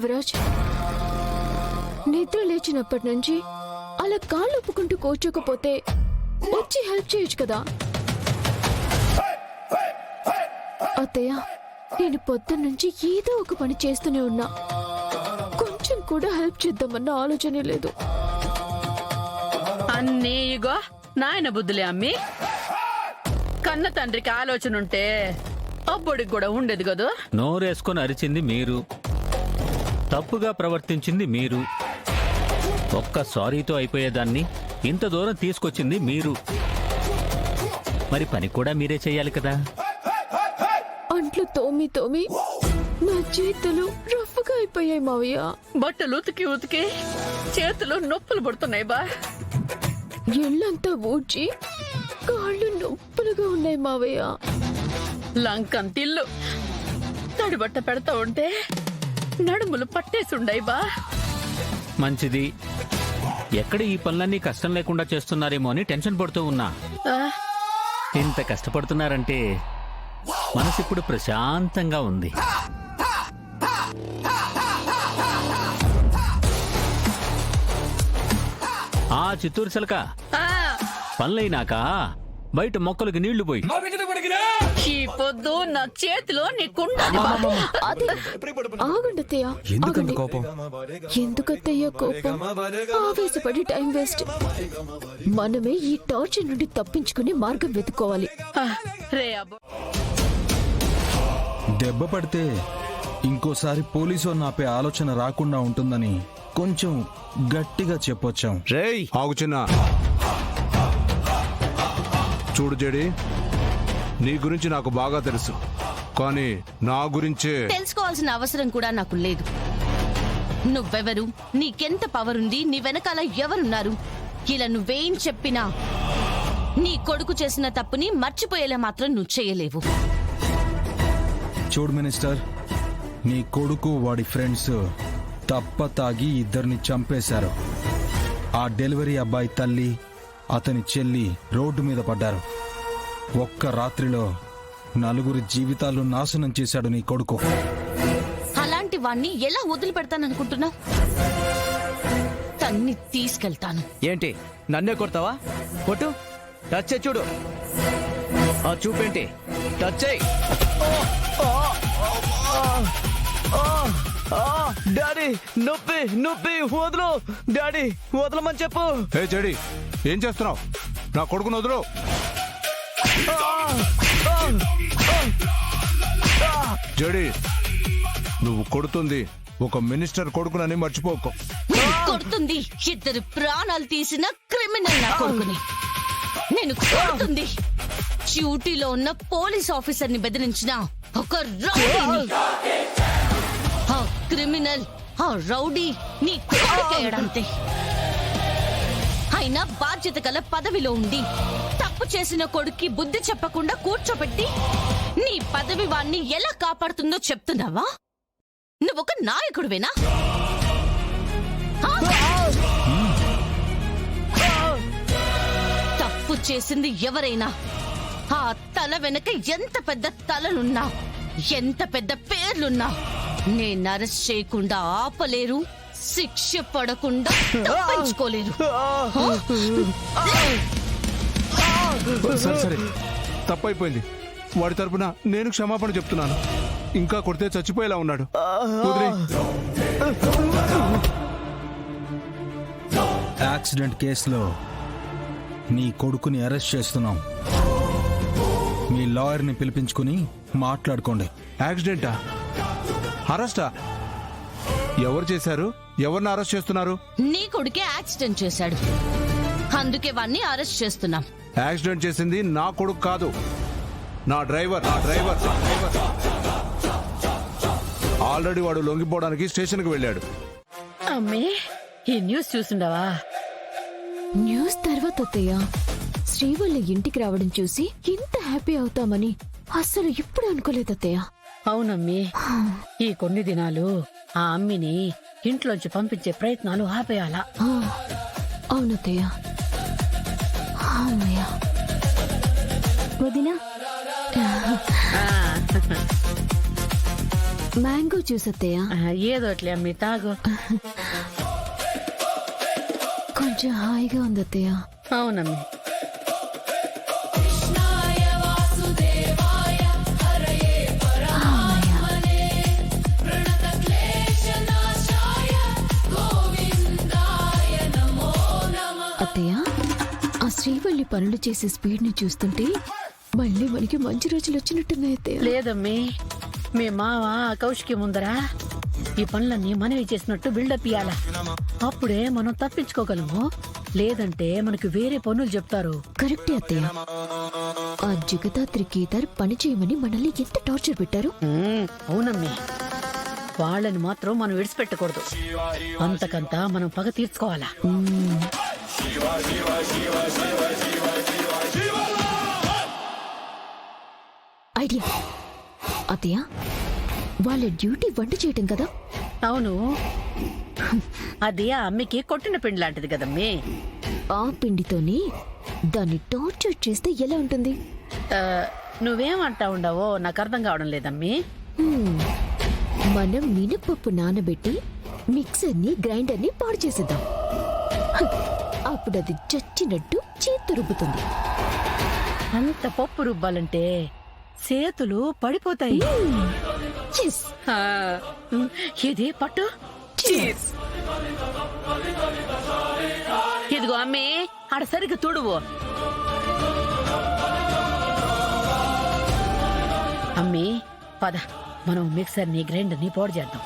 యువరాజ్, నిద్ర లేచినప్పటి నుంచి అలా కాళ్ళు ఒప్పుకుంటూ కూర్చోకపోతే వచ్చి హెల్ప్ చేయొచ్చు కదా. అత్తయ్య, నేను పొద్దున్నుంచి ఏదో ఒక పని చేస్తూనే ఉన్నా, కొంచెం కూడా హెల్ప్ చేద్దామన్న ఆలోచనే లేదు. అన్నీ ఇగో నాయన బుద్ధులే అమ్మి. కన్న తండ్రికి ఆలోచన ఉంటే అబ్బుడికి కూడా ఉండేది కదా. నోరేసుకొని అరిచింది మీరు, తప్పుగా ప్రవర్తించింది మీరు, ఒక్క సారీతో అయిపోయేదాన్ని ఇంత దూరం తీసుకొచ్చింది మీరు. మరి పని కూడా మీరే చెయ్యాలి కదా. అంట్లు తోమి తోమి నా చేతులు రఫ్గా అయిపోయాయి మావయ్య. బట్టలు ఉతికి ఉతికి చేతులు నొప్పులు పడుతున్నాయి బా. ఇళ్ళంతా ఊడ్చి కాళ్ళు నొప్పులుగా ఉన్నాయి మావయ్య. లంకంతిల్లు తడిబట్ట పెడతా ఉంటే నడుములు పట్టేసుండయి బా. మంచిది. ఎక్కడ ఈ పనులన్నీ కష్టం లేకుండా చేస్తున్నారేమో అని టెన్షన్ పడుతూ ఉన్నా. ఆ, ఇంత కష్టపడుతున్నారంటే మనసిప్పుడు ప్రశాంతంగా ఉంది. ఆ చిత్తూరు చిలక, ఆ, పనులైనాక బయట మొక్కలకి నీళ్లు పోయి. ఈ పొద్దు నా చేతిలో నీకుండదు. అదే ఆగండి అత్తయ్య, ఆగండి. ఎందుకత్తయ్య కోపం? ఆవేశపడి టైం వేస్ట్. మనమే ఈ టార్చర్ నుండి తప్పించుకునే మార్గం వెతుక్కోవాలి. రే అబ్బో, దెబ్బ పడితే ఇంకోసారి పోలీసు ఆపే ఆలోచన రాకుండా ఉంటుందని కొంచెం గట్టిగా చెప్పొచ్చాం. రేయ్ ఆగు చిన్న. చూడు జడి, నీ గురించి నాకు బాగా తెలుసు, కానీ నా గురించే తెలుసుకోవాల్సిన అవసరం కూడా నాకు లేదు. నువ్వెవరు, నీకెంత పవర్ ఉంది, నీ వెనకాల ఎవరున్నారు, ఇలా నువ్వేం చెప్పినా నీ కొడుకు చేసిన తప్పుని మర్చిపోయేలా మాత్రం నువ్వు చేయలేవు. చూడు మినిస్టర్, నీ కొడుకు వాడి ఫ్రెండ్స్ తప్ప తాగి ఇద్దరిని చంపేశారు. ఆ డెలివరీ అబ్బాయి తల్లి, అతని చెల్లి రోడ్డు మీద పడ్డారు. ఒక్క రాత్రిలో 4 జీవితాలు నాశనం చేశాడు నీ కొడుకు. అలాంటి వాణ్ణి ఎలా వదిలిపెడతాననుకుంటున్నావు? తన్ని తీసుకెళ్తాను. ఏంటి నన్నే కొడతావా? కొట్టు, టచ్ చేయి చూడు. ఆ చూపేంటి, టచ్ చేయి. డాడీ నొప్పి నొప్పి, వదులు డాడీ, వదలమని చెప్పు. హే జడి, ఏం చేస్తున్నావు? నా కొడుకును వదులు. జడి, నువ్వు కొడుతుంది ఒక మినిస్టర్ కొడుకునని మర్చిపోకు. కొడుతుంది ఇద్దరు ప్రాణాలు తీసిన క్రిమినల్ నా కొడుకుని. నేను కొడుతుంది డ్యూటీలో ఉన్న పోలీస్ ఆఫీసర్ ని బెదిరించిన ఒక రౌడీని. ఆ క్రిమినల్, ఆ రౌడీ నీ కొడుకేయడంతే. అయినా బాధ్యత గల పదవిలో ఉండి తప్పు చేసిన కొడుక్కి బుద్ధి చెప్పకుండా కూర్చోబెట్టి నీ పదవి వాణ్ణి ఎలా కాపాడుతుందో చెప్తున్నావా? నువ్వొక నాయకుడివేనా? తప్పు చేసింది ఎవరైనా ఆ తల వెనక ఎంత పెద్ద తలలున్నా, ఎంత పెద్ద పేర్లున్నా నేను అరెస్ట్ చేయకుండా ఆపలేరు, శిక్ష పడకుండా తప్పించుకోలేరు. సరే సరే, తప్పైపోయింది. వాడి తరపున నేను క్షమాపణ చెప్తున్నాను. ఇంకా కొడితే చచ్చిపోయేలా ఉన్నాడు. వదిలేయ్. యాక్సిడెంట్ కేసులో నీ కొడుకుని అరెస్ట్ చేస్తున్నాం. మీ లాయర్ని పిలిపించుకుని మాట్లాడుకోండి. యాక్సిడెంటా? అరెస్టా? ఎవరు చేశారు? ఎవరిని అరెస్ట్ చేస్తున్నారు? నీ కొడుకే యాక్సిడెంట్ చేశాడు, అందుకే వాణ్ణి అరెస్ట్ చేస్తున్నాం. యాక్సిడెంట్ చేసింది నా కొడుకు కాదు, నా డ్రైవర్. ఆల్రెడీ వాడు లొంగిపోవడానికి స్టేషన్కి వెళ్ళాడు. అమ్మి ఈ న్యూస్ చూసిండవా? న్యూస్ తర్వాత అత్తయ్య, శ్రీవల్లి ఇంటికి రావడం చూసి ఇంత హ్యాపీ అవుతామని అస్సలు ఇప్పుడు అనుకోలేదు అత్తయ్య. అవునమ్మి, ఈ కొన్ని దినాలు ఆ అమ్మిని ఇంట్లోంచి పంపించే ప్రయత్నాలు ఆపేయాలా. అవునత్తయ్య. అమ్మయ్య. వదినా, మ్యాంగో జ్యూస్ అత్తయ్య. ఏదోట్లే అమ్మి తాగు. కొంచెం హాయిగా ఉంది అత్తయ్య. అవునమ్మి. అత్తయ్య, ఆ శ్రీవల్లి పనులు చేసే స్పీడ్ ని చూస్తుంటే మళ్ళీ మనకి మంచి రోజులు వచ్చినట్టున్నాయి అత్తయ్య. లేదమ్మి, మీ మావ కౌశికి ముందరా ఈ పనులన్నీ మనవి చేసినట్టు బిల్డప్ ఇయ్యాల. అప్పుడే మనం తప్పించుకోగలము. లేదంటే మనకు వేరే పనులు చెప్తారు. కరెక్టే అత్తయ్య. ఆ జగదాత్రి కేదార్ పని చేయమని మనల్ని ఎంత టార్చర్ పెట్టారు. అవునమ్మి, వాళ్ళని మాత్రం మనం విడిచిపెట్టకూడదు. అంతకంతా మనం పగ తీర్చుకోవాలా. ఐడియా. అత్తయ్య, వాళ్ళ డ్యూటీ వంట చేయటం కదా. అవును, అది ఆ అమ్మికి కొట్టిన పిండి లాంటిది కదమ్మి. ఆ పిండితోనే దాన్ని టార్చర్ చేస్తే ఎలా ఉంటుంది? నువ్వేమంటా ఉండవో నాకు అర్థం కావడం లేదమ్మి. మనం మినపప్పు నానబెట్టి మిక్సర్ని గ్రైండర్ని పాడు చేసేద్దాం. అప్పుడు అది చచ్చినట్టు చేత్తో రుబ్బుతుంది. అంత పప్పు రుబ్బాలంటే చేతులు పడిపోతాయి. Yes. ఇది పట్టు. ఇదిగో అమ్మి, ఆడ సరిగ్గా తుడువు. అమ్మి పద, మనం మిక్సర్ ని గ్రైండర్ ని పాడు చేద్దాం.